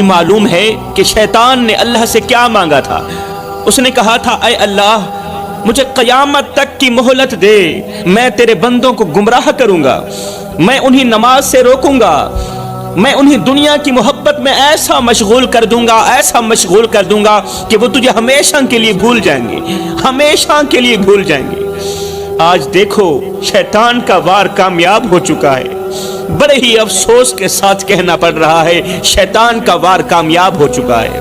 معلوم ہے کہ شیطان نے اللہ سے کیا مانگا تھا۔ اس نے کہا تھا اے اللہ مجھے قیامت تک کی مہلت دے، میں تیرے بندوں کو گمراہ کروں گا، میں انہیں نماز سے روکوں گا، میں انہیں دنیا کی محبت میں ایسا مشغول کر دوں گا، ایسا مشغول کر دوں گا کہ وہ تجھے ہمیشہ کے لیے بھول جائیں گے، ہمیشہ کے لیے بھول جائیں گے۔ آج دیکھو شیطان کا وار کامیاب ہو چکا ہے، بڑے ہی افسوس کے ساتھ کہنا پڑ رہا ہے شیطان کا وار کامیاب ہو چکا ہے۔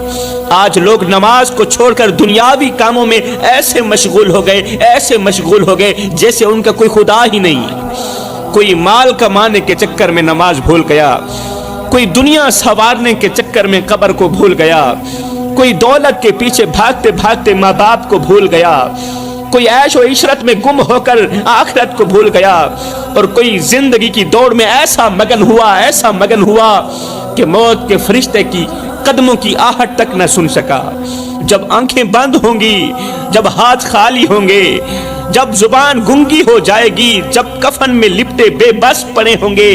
آج لوگ نماز کو چھوڑ کر دنیاوی کاموں میں ایسے مشغول ہو گئے، ایسے مشغول ہو گئے جیسے ان کا کوئی خدا ہی نہیں ہے۔ کوئی مال کمانے کے چکر میں نماز بھول گیا، کوئی دنیا سنوارنے کے چکر میں قبر کو بھول گیا، کوئی دولت کے پیچھے بھاگتے بھاگتے ماں باپ کو بھول گیا، کوئی عیش و عشرت میں گم ہو کر آخرت کو بھول گیا، اور کوئی زندگی کی دوڑ میں ایسا مگن ہوا کہ موت کے فرشتے کی قدموں کی آہٹ تک نہ سن سکا۔ جب آنکھیں بند ہوں گی، جب ہاتھ خالی ہوں گے، جب زبان گنگی ہو جائے گی، جب کفن میں لپٹے بے بس پڑے ہوں گے،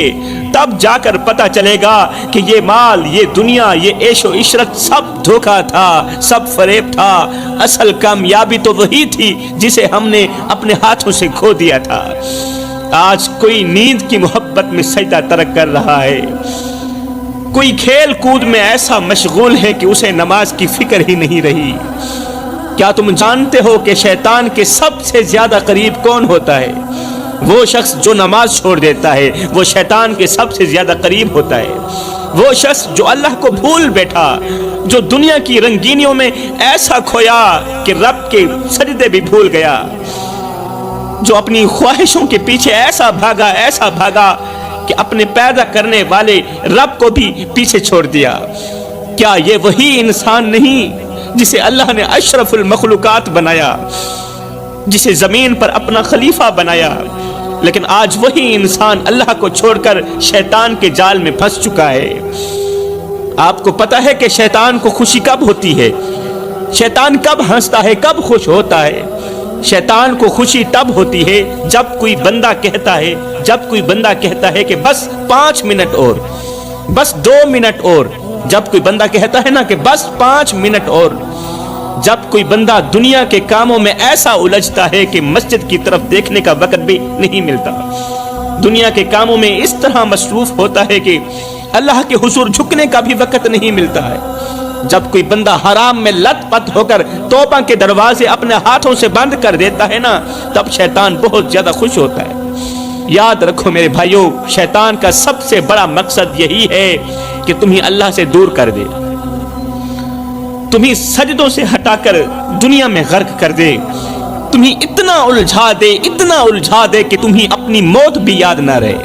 تب جا کر پتہ چلے گا کہ یہ مال، یہ دنیا، یہ عیش و عشرت سب دھوکا تھا، سب فریب تھا۔ اصل کامیابی تو وہی تھی جسے ہم نے اپنے ہاتھوں سے کھو دیا تھا۔ آج کوئی نیند کی محبت میں سجدہ ترک کر رہا ہے، کوئی کھیل کود میں ایسا مشغول ہے کہ اسے نماز کی فکر ہی نہیں رہی۔ کیا تم جانتے ہو کہ شیطان کے سب سے زیادہ قریب کون ہوتا ہے؟ وہ شخص جو نماز چھوڑ دیتا ہے وہ شیطان کے سب سے زیادہ قریب ہوتا ہے۔ وہ شخص جو اللہ کو بھول بیٹھا، جو دنیا کی رنگینیوں میں ایسا کھویا کہ رب کے سجدے بھی بھول گیا، جو اپنی خواہشوں کے پیچھے ایسا بھاگا کہ اپنے پیدا کرنے والے رب کو بھی پیچھے چھوڑ دیا۔ کیا یہ وہی انسان نہیں جسے اللہ نے اشرف المخلوقات بنایا، جسے زمین پر اپنا خلیفہ بنایا؟ لیکن آج وہی انسان اللہ کو چھوڑ کر شیطان کے جال میں پھنس چکا ہے۔ آپ کو پتا ہے کہ شیطان کو خوشی کب ہوتی ہے؟ شیطان کب ہنستا ہے، کب خوش ہوتا ہے؟ شیطان کو خوشی تب ہوتی ہے جب کوئی بندہ کہتا ہے کہ بس 5 منٹ اور، بس 2 منٹ اور، جب کوئی بندہ کہتا ہے نا کہ بس 5 منٹ اور، جب کوئی بندہ دنیا کے کاموں میں ایسا الجھتا ہے کہ مسجد کی طرف دیکھنے کا وقت بھی نہیں ملتا، دنیا کے کاموں میں اس طرح مصروف ہوتا ہے کہ اللہ کے حضور جھکنے کا بھی وقت نہیں ملتا ہے، جب کوئی بندہ حرام میں لت پت ہو کر توبہ کے دروازے اپنے ہاتھوں سے بند کر دیتا ہے نا، تب شیطان بہت زیادہ خوش ہوتا ہے۔ یاد رکھو میرے بھائیوں، شیطان کا سب سے بڑا مقصد یہی ہے کہ تمہیں اللہ سے دور کر دے، تمہیں سجدوں سے ہٹا کر دنیا میں غرق کر دے، تمہیں اتنا الجھا دے کہ تمہیں اپنی موت بھی یاد نہ رہے،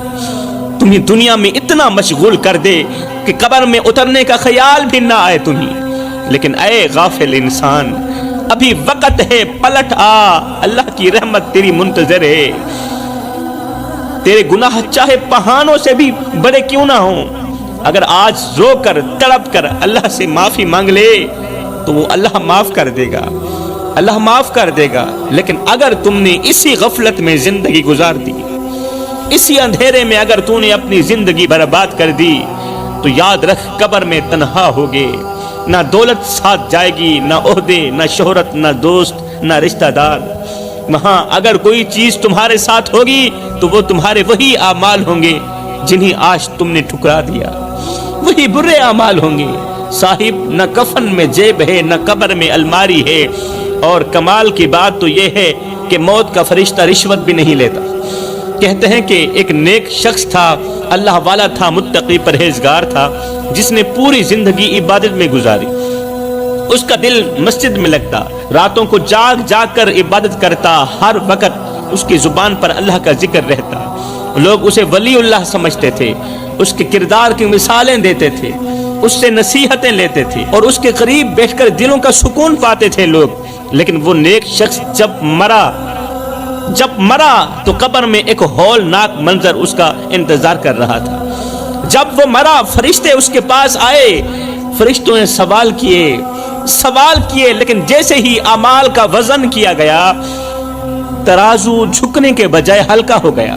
تمہیں دنیا میں اتنا مشغول کر دے کہ قبر میں اترنے کا خیال بھی نہ آئے تمہیں۔ لیکن اے غافل انسان، ابھی وقت ہے، پلٹ آ، اللہ کی رحمت تیری منتظر ہے۔ تیرے گناہ چاہے پہاڑوں سے بھی بڑے کیوں نہ ہوں، اگر آج رو کر تڑپ کر اللہ سے معافی مانگ لے تو وہ اللہ معاف کر دے گا، اللہ معاف کر دے گا۔ لیکن اگر تم نے اسی غفلت میں زندگی گزار دی، اسی اندھیرے میں اگر تو نے اپنی زندگی برباد کر دی، تو یاد رکھ قبر میں تنہا ہوگے، نہ دولت ساتھ جائے گی، نہ عہدے، نہ شہرت، نہ دوست، نہ رشتہ دار۔ وہاں اگر کوئی چیز تمہارے ساتھ ہوگی تو وہ تمہارے وہی اعمال ہوں گے جنہیں آج تم نے ٹھکرا دیا، وہی برے اعمال ہوں گے۔ صاحب، نہ کفن میں جیب ہے، نہ قبر میں الماری ہے، اور کمال کی بات تو یہ ہے کہ موت کا فرشتہ رشوت بھی نہیں لیتا۔ کہتے ہیں کہ ایک نیک شخص تھا، اللہ والا تھا، متقی پرہیزگار تھا، جس نے پوری زندگی عبادت میں گزاری، اس کا دل مسجد میں لگتا، راتوں کو جاگ کر عبادت کرتا، ہر وقت اس کی زبان پر اللہ کا ذکر رہتا، لوگ اسے ولی اللہ سمجھتے تھے، اس کے کردار کی مثالیں دیتے تھے، اس سے نصیحتیں لیتے تھے، اور اس کے قریب بیٹھ کر دلوں کا سکون پاتے تھے لوگ۔ لیکن وہ نیک شخص جب مرا تو قبر میں ایک ہولناک منظر اس کا انتظار کر رہا تھا۔ جب وہ مرا، فرشتے اس کے پاس آئے، فرشتوں نے سوال کیے، لیکن جیسے ہی اعمال کا وزن کیا گیا، ترازو جھکنے کے بجائے ہلکا ہو گیا،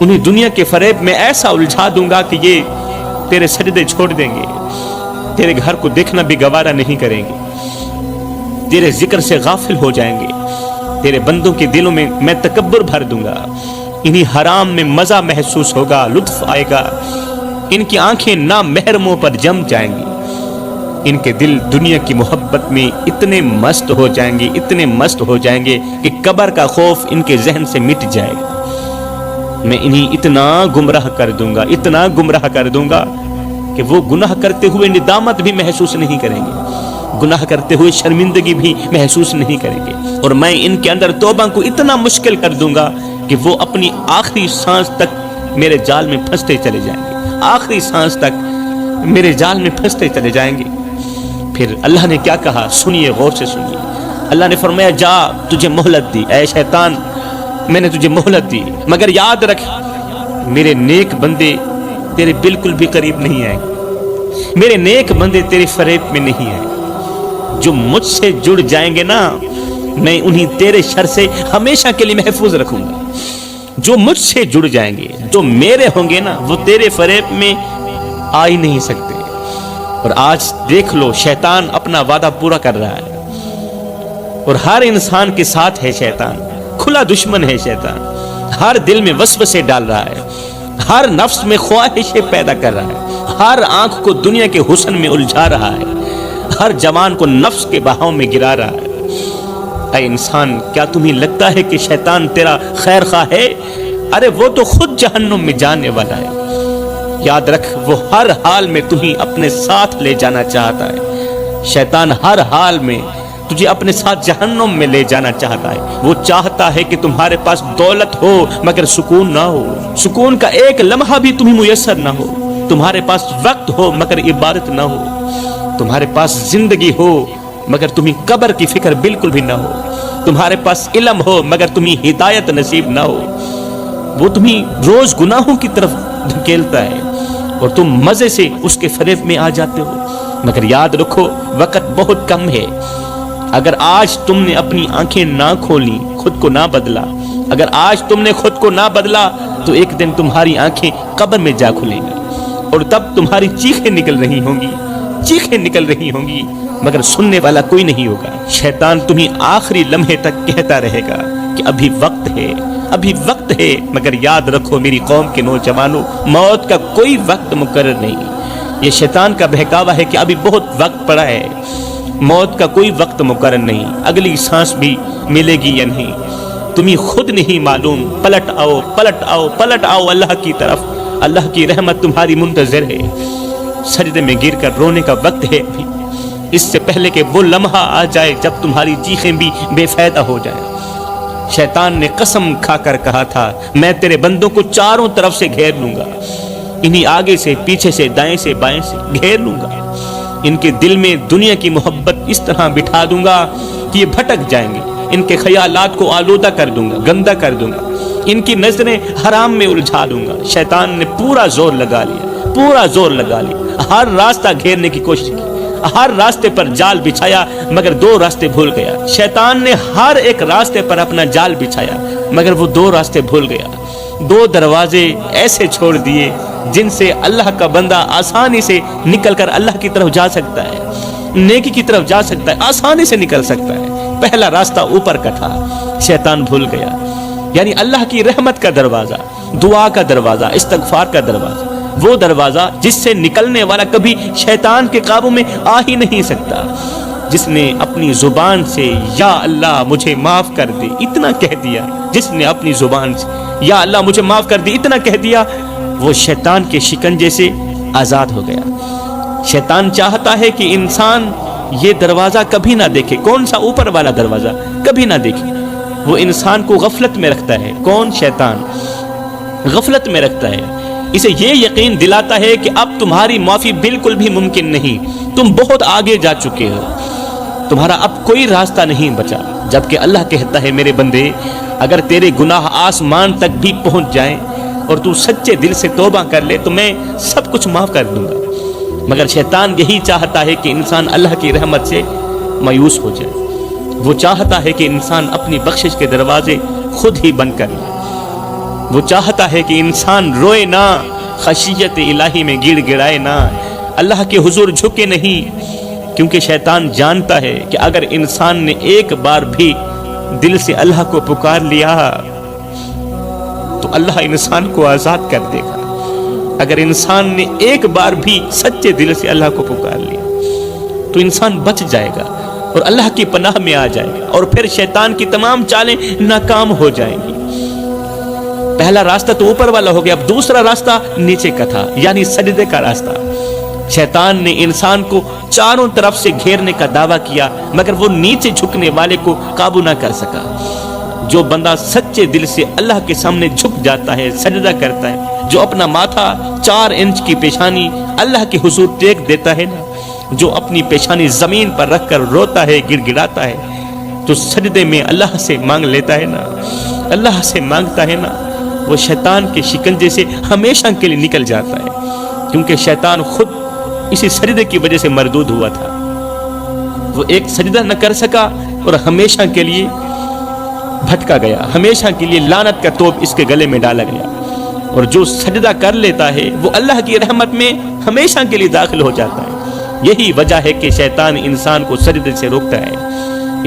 انہیں دنیا کے فریب میں ایسا الجھا دوں گا کہ یہ تیرے سجدے چھوڑ دیں گے، تیرے گھر کو دیکھنا بھی گوارا نہیں کریں گے، تیرے ذکر سے غافل ہو جائیں گے، تیرے بندوں کے دلوں میں تکبر بھر دوں گا، انہی حرام میں مزہ محسوس ہوگا، لطف آئے گا، ان کی آنکھیں نامحرموں پر جم جائیں گی، ان کے دل دنیا کی محبت میں اتنے مست ہو جائیں گے، اتنے مست ہو جائیں گے کہ قبر کا خوف ان کے ذہن سے مٹ جائے گا۔ میں انہیں اتنا گمراہ کر دوں گا، اتنا گمراہ کر دوں گا کہ وہ گناہ کرتے ہوئے ندامت بھی محسوس نہیں کریں گے، گناہ کرتے ہوئے شرمندگی بھی محسوس نہیں کریں گے، اور میں ان کے اندر توبہ کو اتنا مشکل کر دوں گا کہ وہ اپنی آخری سانس تک میرے جال میں پھنستے چلے جائیں گے، آخری سانس تک میرے جال میں پھنستے چلے جائیں گے۔ پھر اللہ نے کیا کہا، سنیے، غور سے سنیے۔ اللہ نے فرمایا جا، تجھے مہلت دی، اے شیطان میں نے تجھے مہلت دی، مگر یاد رکھ میرے نیک بندے تیرے بالکل بھی قریب نہیں آئیں گے، میرے نیک بندے تیرے فریب میں نہیں آئیں گے، جو مجھ سے جڑ جائیں گے نا میں انہیں تیرے شر سے ہمیشہ کے لیے محفوظ رکھوں گا، جو مجھ سے جڑ جائیں گے، جو میرے ہوں گے نا وہ تیرے فریب میں آ ہی نہیں سکتے۔ اور آج دیکھ لو شیطان اپنا وعدہ پورا کر رہا ہے، اور ہر انسان کے ساتھ ہے شیطان، کھلا دشمن ہے شیطان، ہر دل میں وسوسے ڈال رہا ہے، ہر نفس میں خواہشیں پیدا کر رہا ہے، ہر آنکھ کو دنیا کے حسن میں الجھا رہا ہے، ہر جوان کو نفس کے بہاؤ میں گرا رہا ہے۔ اے انسان، کیا تمہیں لگتا ہے کہ شیطان تیرا خیر خواہ ہے؟ ارے وہ تو خود جہنم میں جانے والا ہے۔ یاد رکھ وہ ہر حال میں تمہیں اپنے ساتھ لے جانا چاہتا ہے، شیطان ہر حال میں تجھے اپنے ساتھ جہنم میں لے جانا چاہتا ہے۔ وہ چاہتا ہے کہ تمہارے پاس دولت ہو مگر سکون نہ ہو، سکون کا ایک لمحہ بھی تمہیں میسر نہ ہو، تمہارے پاس وقت ہو مگر عبادت نہ ہو، تمہارے پاس زندگی ہو مگر تمہیں قبر کی فکر بالکل بھی نہ ہو، تمہارے پاس علم ہو مگر تمہیں ہدایت نصیب نہ ہو۔ وہ تمہیں روز گناہوں کی طرف دھکیلتا ہے اور تم مزے سے اس کے فریب میں آ جاتے ہو، مگر یاد رکھو وقت بہت کم ہے۔ اگر آج تم نے اپنی آنکھیں نہ کھولی، خود کو نہ بدلا، اگر آج تم نے خود کو نہ بدلا تو ایک دن تمہاری آنکھیں قبر میں جا کھلیں گی، اور تب تمہاری چیخیں نکل رہی ہوں گی، چیخیں نکل رہی ہوں گی، مگر سننے والا کوئی نہیں ہوگا۔ شیطان تمہیں آخری لمحے تک کہتا رہے گا کہ ابھی وقت ہے، ابھی وقت ہے، مگر یاد رکھو میری قوم کے نوجوانوں، موت کا کوئی وقت مقرر نہیں۔ یہ شیطان کا بہکاوا ہے کہ ابھی بہت وقت پڑا ہے، موت کا کوئی وقت مقرر نہیں، اگلی سانس بھی ملے گی یا نہیں تمہیں خود نہیں معلوم۔ پلٹ آؤ، پلٹ آؤ، پلٹ آؤ اللہ کی طرف، اللہ کی رحمت تمہاری منتظر ہے۔ سجدے میں گر کر رونے کا وقت ہے ابھی، اس سے پہلے کہ وہ لمحہ آ جائے جب تمہاری چیخیں بھی بے فائدہ ہو جائیں۔ شیطان نے قسم کھا کر کہا تھا میں تیرے بندوں کو چاروں طرف سے گھیر لوں گا، انہیں آگے سے، پیچھے سے، دائیں سے، بائیں سے گھیر لوں گا، ان کے دل میں دنیا کی محبت اس طرح بٹھا دوں گا کہ یہ بھٹک جائیں گے، ان کے خیالات کو آلودہ کر دوں گا، گندا کر دوں گا، ان کی نظریں حرام میں الجھا دوں گا۔ شیطان نے پورا زور لگا لیا، پورا زور لگا لیا، ہر راستہ گھیرنے کی کوشش کی، ہر راستے پر جال بچھایا مگر دو راستے بھول گیا۔ شیطان نے ہر ایک راستے پر اپنا جال بچھایا مگر وہ دو راستے بھول گیا، دو دروازے ایسے چھوڑ دیے جن سے اللہ کا بندہ آسانی سے نکل کر اللہ کی طرف جا سکتا ہے، نیکی کی طرف جا سکتا ہے، آسانی سے نکل سکتا ہے۔ پہلا راستہ اوپر کا تھا، شیطان بھول گیا، یعنی اللہ کی رحمت کا دروازہ، دعا کا دروازہ، استغفار کا دروازہ، وہ دروازہ جس سے نکلنے والا کبھی شیطان کے قابو میں آ ہی نہیں سکتا۔ جس نے اپنی زبان سے یا اللہ مجھے معاف کر دے اتنا کہہ دیا، جس نے اپنی زبان سے یا اللہ مجھے معاف کر دے اتنا کہہ دیا، وہ شیطان کے شکنجے سے آزاد ہو گیا۔ شیطان چاہتا ہے کہ انسان یہ دروازہ کبھی نہ دیکھے، کون سا؟ اوپر والا دروازہ کبھی نہ دیکھے۔ وہ انسان کو غفلت میں رکھتا ہے۔ کون؟ شیطان غفلت میں رکھتا ہے، اسے یہ یقین دلاتا ہے کہ اب تمہاری معافی بالکل بھی ممکن نہیں، تم بہت آگے جا چکے ہو، تمہارا اب کوئی راستہ نہیں بچا۔ جبکہ اللہ کہتا ہے میرے بندے اگر تیرے گناہ آسمان تک بھی پہنچ جائیں اور تو سچے دل سے توبہ کر لے تو میں سب کچھ معاف کر دوں گا، مگر شیطان یہی چاہتا ہے کہ انسان اللہ کی رحمت سے مایوس ہو جائے۔ وہ چاہتا ہے کہ انسان اپنی بخشش کے دروازے خود ہی بند کر لے، وہ چاہتا ہے کہ انسان روئے نہ، خشیت الہی میں گڑ گڑائے نہ، اللہ کے حضور جھکے نہیں، کیونکہ شیطان جانتا ہے کہ اگر انسان نے ایک بار بھی دل سے اللہ کو پکار لیا تو اللہ انسان کو آزاد کر دے گا۔ اگر انسان نے ایک بار بھی سچے دل سے اللہ کو پکار لیا تو انسان بچ جائے گا اور اللہ کی پناہ میں آ جائے گا، اور پھر شیطان کی تمام چالیں ناکام ہو جائیں گی۔ پہلا راستہ تو اوپر والا ہو گیا، اب دوسرا راستہ نیچے کا تھا، یعنی سجدے کا راستہ۔ شیطان نے انسان کو چاروں طرف سے گھیرنے کا دعویٰ کیا، مگر وہ نیچے جھکنے والے کو قابو نہ کر سکا۔ جو بندہ سچے دل سے اللہ کے سامنے جھک جاتا ہے، سجدہ کرتا ہے، جو اپنا ماتھا 4 انچ کی پیشانی اللہ کے حضور ٹیک دیتا ہے نا، جو اپنی پیشانی زمین پر رکھ کر روتا ہے، گڑ گڑاتا ہے، جو سجدے میں اللہ سے مانگ لیتا ہے نا، اللہ سے مانگتا ہے نا، وہ شیطان کے شکنجے سے ہمیشہ کے لیے نکل جاتا ہے، کیونکہ شیطان خود اسی سجدے کی وجہ سے مردود ہوا تھا۔ وہ ایک سجدہ نہ کر سکا اور ہمیشہ کے لیے بھٹکا گیا، ہمیشہ کے لیے لعنت کا توپ اس کے گلے میں ڈالا گیا، اور جو سجدہ کر لیتا ہے وہ اللہ کی رحمت میں ہمیشہ کے لیے داخل ہو جاتا ہے۔ یہی وجہ ہے کہ شیطان انسان کو سجدے سے روکتا ہے،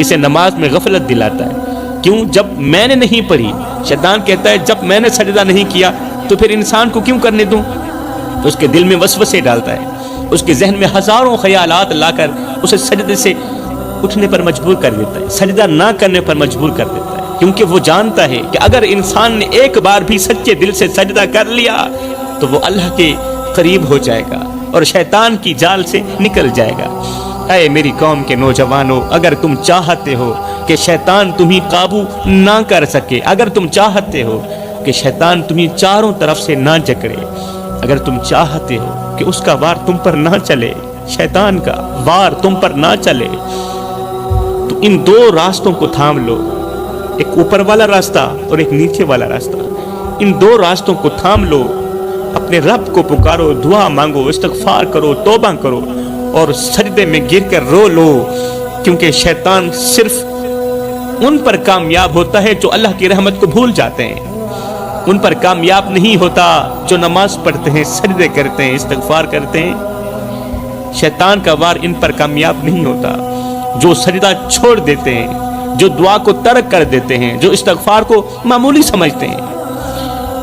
اسے نماز میں غفلت دلاتا ہے۔ کیوں؟ جب میں نے نہیں پڑھی، شیطان کہتا ہے جب میں نے سجدہ نہیں کیا تو پھر انسان کو کیوں کرنے دوں؟ تو اس کے دل میں وسوسے ڈالتا ہے، اس کے ذہن میں ہزاروں خیالات لا کر اسے سجدے سے اٹھنے پر مجبور کر دیتا ہے، سجدہ نہ کرنے پر مجبور کر دیتا ہے، کیونکہ وہ جانتا ہے کہ اگر انسان نے ایک بار بھی سچے دل سے سجدہ کر لیا تو وہ اللہ کے قریب ہو جائے گا اور شیطان کی جال سے نکل جائے گا۔ اے میری قوم کے نوجوانوں، اگر تم چاہتے ہو کہ شیطان تمہیں قابو نہ کر سکے، اگر تم چاہتے ہو کہ شیطان تمہیں چاروں طرف سے نہ جکڑے، اگر تم چاہتے ہو کہ اس کا وار تم پر نہ چلے، شیطان کا وار تم پر نہ چلے، تو ان 2 راستوں کو تھام لو، ایک اوپر والا راستہ اور ایک نیچے والا راستہ۔ ان 2 راستوں کو تھام لو، اپنے رب کو پکارو، دعا مانگو، استغفار کرو، توبہ کرو، اور سجدے میں گر کر رو لو، کیونکہ شیطان صرف ان پر کامیاب ہوتا ہے جو اللہ کی رحمت کو بھول جاتے ہیں، ان پر کامیاب نہیں ہوتا جو نماز پڑھتے ہیں، سجدے کرتے ہیں، استغفار کرتے ہیں۔ شیطان کا وار ان پر کامیاب نہیں ہوتا، جو سجدہ چھوڑ دیتے ہیں، جو دعا کو ترک کر دیتے ہیں، جو استغفار کو معمولی سمجھتے ہیں،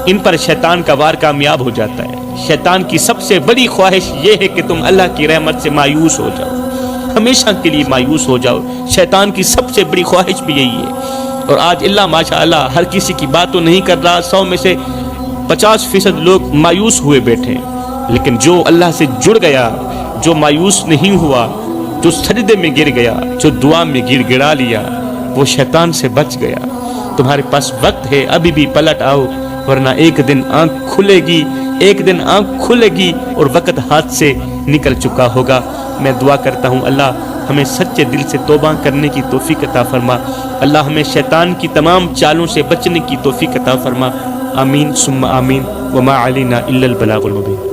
ان پر شیطان کا وار کامیاب ہو جاتا ہے۔ شیطان کی سب سے بڑی خواہش یہ ہے کہ تم اللہ کی رحمت سے مایوس ہو جاؤ، ہمیشہ کے لیے مایوس ہو جاؤ۔ شیطان کی سب سے بڑی خواہش بھی یہی ہے، اور آج اللہ ماشاءاللہ ہر کسی کی بات تو نہیں کر رہا، 100 میں سے 50% لوگ مایوس ہوئے بیٹھے ہیں، لیکن جو اللہ سے جڑ گیا، جو مایوس نہیں ہوا، جو سجدے میں گر گیا، جو دعا میں گر گڑا لیا، وہ شیطان سے بچ گیا۔ تمہارے پاس وقت ہے، ابھی بھی پلٹ آؤ، ورنہ ایک دن آنکھ کھلے گی، ایک دن آنکھ کھلے گی اور وقت ہاتھ سے نکل چکا ہوگا۔ میں دعا کرتا ہوں اللہ ہمیں سچے دل سے توبہ کرنے کی توفیق عطا فرما، اللہ ہمیں شیطان کی تمام چالوں سے بچنے کی توفیق عطا فرما، آمین ثم آمین، وما علینا الا البلاغ المبین۔